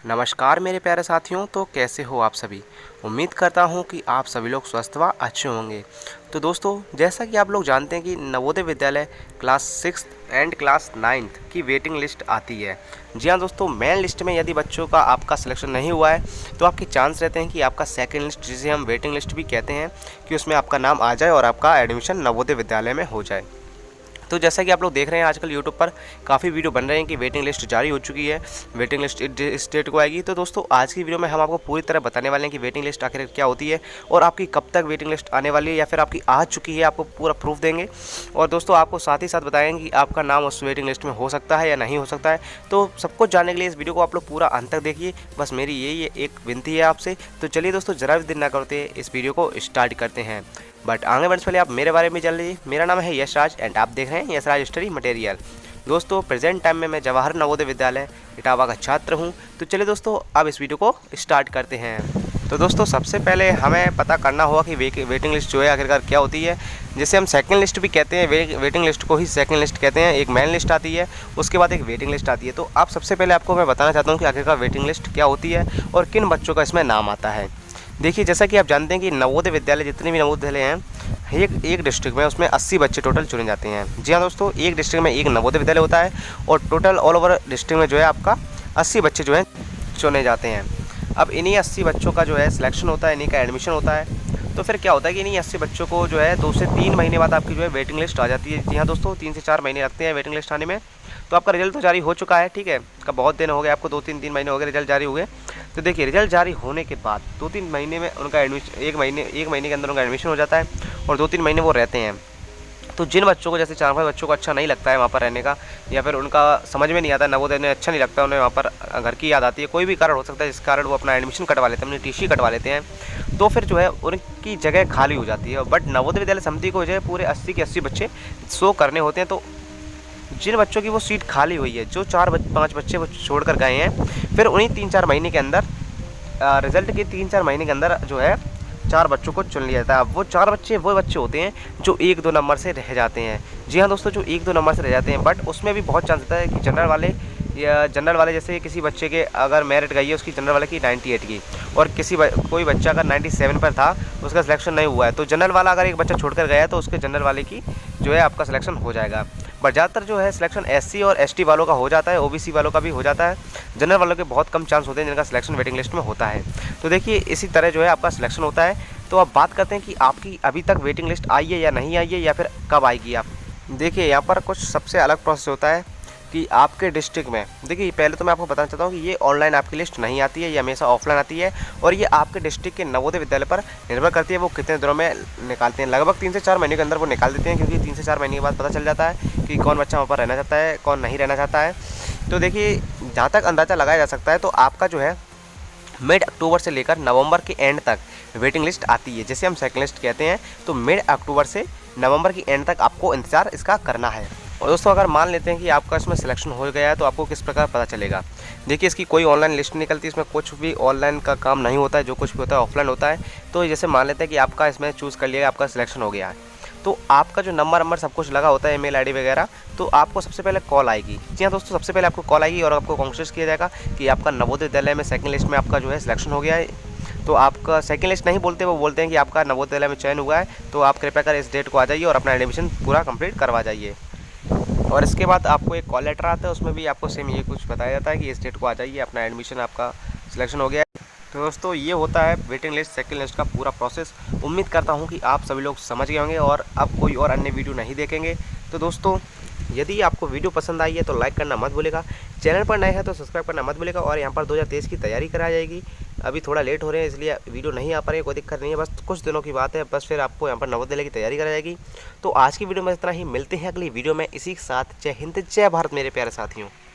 नमस्कार मेरे प्यारे साथियों। तो कैसे हो आप सभी। उम्मीद करता हूँ कि आप सभी लोग स्वस्थ व अच्छे होंगे। तो दोस्तों, जैसा कि आप लोग जानते हैं कि Navodaya Vidyalaya class 6 and class 9 की वेटिंग लिस्ट आती है। जी हाँ दोस्तों, मेन लिस्ट में यदि बच्चों का आपका सिलेक्शन नहीं हुआ है तो आपके चांस रहते हैं कि आपका सेकंड लिस्ट, जिसे हम वेटिंग लिस्ट भी कहते हैं, कि उसमें आपका नाम आ जाए और आपका एडमिशन नवोदय विद्यालय में हो जाए। तो जैसा कि आप लोग देख रहे हैं आजकल यूट्यूब पर काफ़ी वीडियो बन रहे हैं कि वेटिंग लिस्ट जारी हो चुकी है, वेटिंग लिस्ट इस डेट को आएगी। तो दोस्तों, आज की वीडियो में हम आपको पूरी तरह बताने वाले हैं कि वेटिंग लिस्ट आखिर क्या होती है और आपकी कब तक वेटिंग लिस्ट आने वाली है या फिर आपकी आ चुकी है, आपको पूरा प्रूफ देंगे। और दोस्तों, आपको साथ ही साथ बताएंगे कि आपका नाम उस वेटिंग लिस्ट में हो सकता है या नहीं हो सकता है। तो सब कुछ जानने के लिए इस वीडियो को आप लोग पूरा अंत तक देखिए, बस मेरी यही एक विनती है आपसे। तो चलिए दोस्तों, ज़रा भी देर ना करते इस वीडियो को स्टार्ट करते हैं। बट आगे बढ़ने से पहले आप मेरे बारे में जान लीजिए। मेरा नाम है यशराज एंड आप देख रहे हैं यशराज स्टडी मटेरियल। दोस्तों, प्रेजेंट टाइम में मैं जवाहर नवोदय विद्यालय इटावा का छात्र हूं। तो चलिए दोस्तों, अब इस वीडियो को स्टार्ट करते हैं। तो दोस्तों, सबसे पहले हमें पता करना होगा कि वेटिंग लिस्ट जो है आखिरकार क्या होती है। जैसे हम सेकंड लिस्ट भी कहते हैं, वेटिंग लिस्ट को ही सेकंड लिस्ट कहते हैं। एक मेन लिस्ट आती है, उसके बाद एक वेटिंग लिस्ट आती है। तो आप सबसे पहले आपको मैं बताना चाहता हूँ कि आखिरकार वेटिंग लिस्ट क्या होती है और किन बच्चों का इसमें नाम आता है। देखिए, जैसा कि आप जानते हैं कि नवोदय विद्यालय, जितने भी नवोदय विद्यालय हैं, एक डिस्ट्रिक्ट में उसमें 80 बच्चे टोटल चुने जाते हैं। जी हाँ दोस्तों, एक डिस्ट्रिक्ट में एक नवोदय विद्यालय होता है और टोटल ऑल ओवर डिस्ट्रिक्ट में जो है आपका 80 बच्चे जो हैं चुने जाते हैं। अब इन्हीं 80 बच्चों का जो है सिलेक्शन होता है, इन्हीं का एडमिशन होता है। तो फिर क्या होता है कि इन्हीं 80 बच्चों को जो है 2 से 3 महीने बाद आपकी जो है वेटिंग लिस्ट आ जाती है। जी हाँ दोस्तों, 3 से 4 महीने लगते हैं वेटिंग लिस्ट आने में। तो आपका रिजल्ट तो जारी हो चुका है, ठीक है, का बहुत दिन हो गए, आपको 2-3 महीने हो गए रिजल्ट जारी हुए। तो देखिए, रिजल्ट जारी होने के बाद 2-3 महीने में उनका एडमिशन, एक महीने के अंदर उनका एडमिशन हो जाता है और 2-3 महीने वो रहते हैं। तो जिन बच्चों को, जैसे 4-5 बच्चों को अच्छा नहीं लगता है वहाँ पर रहने का, या फिर उनका समझ में नहीं आता, नवोदय में अच्छा नहीं लगता, उन्हें वहाँ पर घर की याद आती है, कोई भी कारण हो सकता है जिस कारण वो अपना एडमिशन कटवा लेते हैं, अपनी टीसी कटवा लेते हैं, तो फिर जो है उनकी जगह खाली हो जाती है। बट नवोदय विद्यालय समिति को जो है पूरे 80 के 80 बच्चे शो करने होते हैं। तो जिन बच्चों की वो सीट खाली हुई है, जो 4-5 बच्चे वो छोड़कर गए हैं, फिर उन्हीं 3-4 महीने के अंदर, रिजल्ट के 3-4 महीने के अंदर जो है 4 बच्चों को चुन लिया जाता है। अब वो 4 बच्चे वो बच्चे होते हैं जो 1-2 नंबर से रह जाते हैं। जी हाँ दोस्तों, जो 1-2 नंबर से रह जाते हैं, बट उसमें भी बहुत चांस होता है कि जनरल वाले जैसे किसी बच्चे के अगर मेरिट गई है उसकी, जनरल वाले की 98 की, और कोई बच्चा अगर 97 पर था, उसका सिलेक्शन नहीं हुआ है, तो जनरल वाला अगर एक बच्चा छोड़कर गया है तो उसके जनरल वाले की जो है आपका सिलेक्शन हो जाएगा। बट ज़्यादातर जो है सिलेक्शन SC और ST वालों का हो जाता है, OBC वालों का भी हो जाता है। जनरल वालों के बहुत कम चांस होते हैं जिनका सिलेक्शन वेटिंग लिस्ट में होता है। तो देखिए, इसी तरह जो है आपका सिलेक्शन होता है। तो अब बात करते हैं कि आपकी अभी तक वेटिंग लिस्ट आई है या नहीं आई है, या फिर कब आएगी। आप देखिए, यहाँ पर कुछ सबसे अलग प्रोसेस होता है कि आपके डिस्ट्रिक्ट में, देखिए पहले तो मैं आपको बताना चाहता हूँ कि ये ऑनलाइन आपकी लिस्ट नहीं आती है, ये हमेशा ऑफलाइन आती है, और ये आपके डिस्ट्रिक्ट के नवोदय विद्यालय पर निर्भर करती है वो कितने दिनों में निकालते हैं। लगभग 3 से 4 महीने के अंदर वो निकाल देते हैं, क्योंकि 3 से 4 महीने के बाद पता चल जाता है कि कौन बच्चा वहाँ पर रहना चाहता है, कौन नहीं रहना चाहता है। तो देखिए, जहाँ तक अंदाज़ा लगाया जा सकता है, तो आपका जो है मिड अक्टूबर से लेकर नवंबर के एंड तक वेटिंग लिस्ट आती है, जैसे हम सेकंड लिस्ट कहते हैं। तो मिड अक्टूबर से नवंबर की एंड तक आपको इंतज़ार इसका करना है। और दोस्तों, अगर मान लेते हैं कि आपका इसमें सिलेक्शन हो गया है, तो आपको किस प्रकार पता चलेगा। देखिए, इसकी कोई ऑनलाइन लिस्ट नहीं निकलती, इसमें कुछ भी ऑनलाइन का काम नहीं होता है, जो कुछ भी होता है ऑफलाइन होता है। तो जैसे मान लेते हैं कि आपका इसमें चूज़ कर लिया, आपका सिलेक्शन हो गया है, तो आपका जो नंबर सब कुछ लगा होता है, ईमेल आईडी वगैरह, तो आपको सबसे पहले कॉल आएगी। जी हाँ दोस्तों, सबसे पहले आपको कॉल आएगी और आपको कांग्रेचुलेट किया जाएगा कि आपका नवोदय विद्यालय में सेकंड लिस्ट में आपका जो है सिलेक्शन हो गया है। तो आपका सेकंड लिस्ट नहीं बोलते, वो बोलते हैं कि आपका नवोदय विद्यालय में चयन हुआ है, तो आप कृपया कर इस डेट को आ जाइए और अपना एडमिशन पूरा कंप्लीट करवा जाइए। और इसके बाद आपको एक कॉल लेटर आता है, उसमें भी आपको सेम ये कुछ बताया जाता है कि इस डेट को आ जाइए, अपना एडमिशन, आपका सिलेक्शन हो गया है। तो दोस्तों, ये होता है वेटिंग लिस्ट सेकंड लिस्ट का पूरा प्रोसेस। उम्मीद करता हूँ कि आप सभी लोग समझ गए होंगे और अब कोई और अन्य वीडियो नहीं देखेंगे। तो दोस्तों, यदि आपको वीडियो पसंद आई है तो लाइक करना मत भूलेगा, चैनल पर नए हैं तो सब्सक्राइब करना मत भूलेगा। और यहाँ पर 2023 की तैयारी कराई जाएगी। अभी थोड़ा लेट हो रहे हैं, इसलिए वीडियो नहीं आ पा रही है, कोई दिक्कत नहीं है, बस कुछ दिनों की बात है, बस फिर आपको यहाँ पर नवोदय विद्यालय की तैयारी कराई जाएगी। तो आज की वीडियो में इतना ही, मिलते हैं अगली वीडियो में इसी के साथ। जय हिंद, जय भारत मेरे प्यारे साथियों।